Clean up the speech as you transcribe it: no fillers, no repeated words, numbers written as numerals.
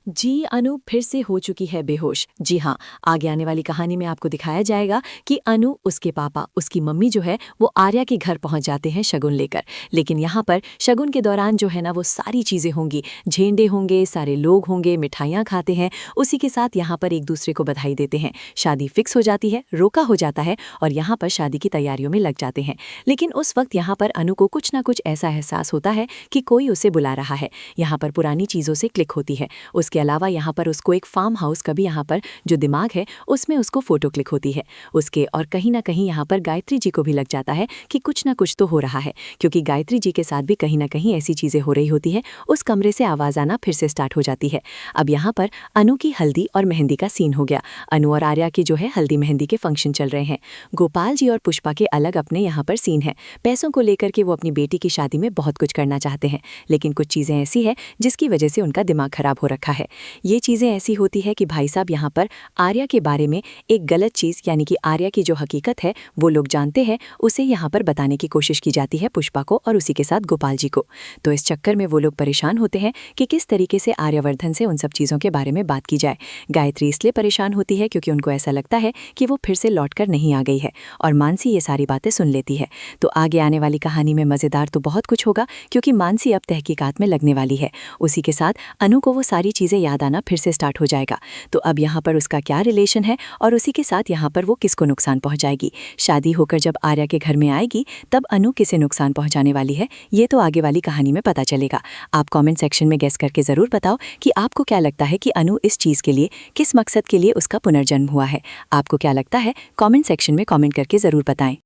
जी, अनु फिर से हो चुकी है बेहोश। जी हाँ, आगे आने वाली कहानी में आपको दिखाया जाएगा कि अनु, उसके पापा, उसकी मम्मी जो है वो आर्या के घर पहुंच जाते हैं शगुन लेकर। लेकिन यहाँ पर शगुन के दौरान जो है ना वो सारी चीज़ें होंगी, झेंडे होंगे, सारे लोग होंगे, मिठाइयाँ खाते हैं, उसी के साथ यहाँ पर एक दूसरे को बधाई देते हैं। शादी फिक्स हो जाती है, रोका हो जाता है और यहाँ पर शादी की तैयारियों में लग जाते हैं। लेकिन उस वक्त यहाँ पर अनु को कुछ ना कुछ ऐसा एहसास होता है कि कोई उसे बुला रहा है। यहाँ पर पुरानी चीज़ों से क्लिक होती है। उसके अलावा यहाँ पर उसको एक फार्म हाउस का भी यहाँ पर जो दिमाग है उसमें उसको फोटो क्लिक होती है उसके, और कहीं ना कहीं यहाँ पर गायत्री जी को भी लग जाता है कि कुछ ना कुछ तो हो रहा है, क्योंकि गायत्री जी के साथ भी कहीं ना कहीं ऐसी चीज़ें हो रही होती है। उस कमरे से आवाज़ आना फिर से स्टार्ट हो जाती है। अब यहाँ पर अनु की हल्दी और मेहंदी का सीन हो गया। अनु और आर्या की जो है हल्दी मेहंदी के फंक्शन चल रहे हैं। गोपाल जी और पुष्पा के अलग अपने यहाँ पर सीन है। पैसों को लेकर के वो अपनी बेटी की शादी में बहुत कुछ करना चाहते हैं, लेकिन कुछ चीज़ें ऐसी है जिसकी वजह से उनका दिमाग खराब हो रखा है। ये चीज़ें ऐसी होती है कि भाई साहब यहाँ पर आर्या के बारे में एक गलत चीज़, यानी कि आर्या की जो हकीकत है वो लोग जानते हैं, उसे यहाँ पर बताने की कोशिश की जाती है पुष्पा को और उसी के साथ गोपाल जी को। तो इस चक्कर में वो लोग परेशान होते हैं कि किस तरीके से आर्यवर्धन से उन सब चीज़ों के बारे में बात की जाए। गायत्री इसलिए परेशान होती है क्योंकि उनको ऐसा लगता है कि वो फिर से लौट कर नहीं आ गई है, और मानसी ये सारी बातें सुन लेती है। तो आगे आने वाली कहानी में मज़ेदार तो बहुत कुछ होगा, क्योंकि मानसी अब तहकीकात में लगने वाली है। उसी के साथ अनु को वो सारी चीज़ें याद आना फिर से स्टार्ट हो जाएगा। तो अब यहाँ पर उसका क्या रिलेशन है और उसी के साथ यहाँ पर वो किसको नुकसान पहुँचाएगी। शादी होकर जब आर्या के घर में आएगी तब अनु किसे नुकसान पहुँचाने वाली है, ये तो आगे वाली कहानी में पता चलेगा। आप कमेंट सेक्शन में गेस करके ज़रूर बताओ कि आपको क्या लगता है कि अनु इस चीज़ के लिए, किस मकसद के लिए उसका पुनर्जन्म हुआ है। आपको क्या लगता है, कमेंट सेक्शन में कमेंट करके ज़रूर बताएं।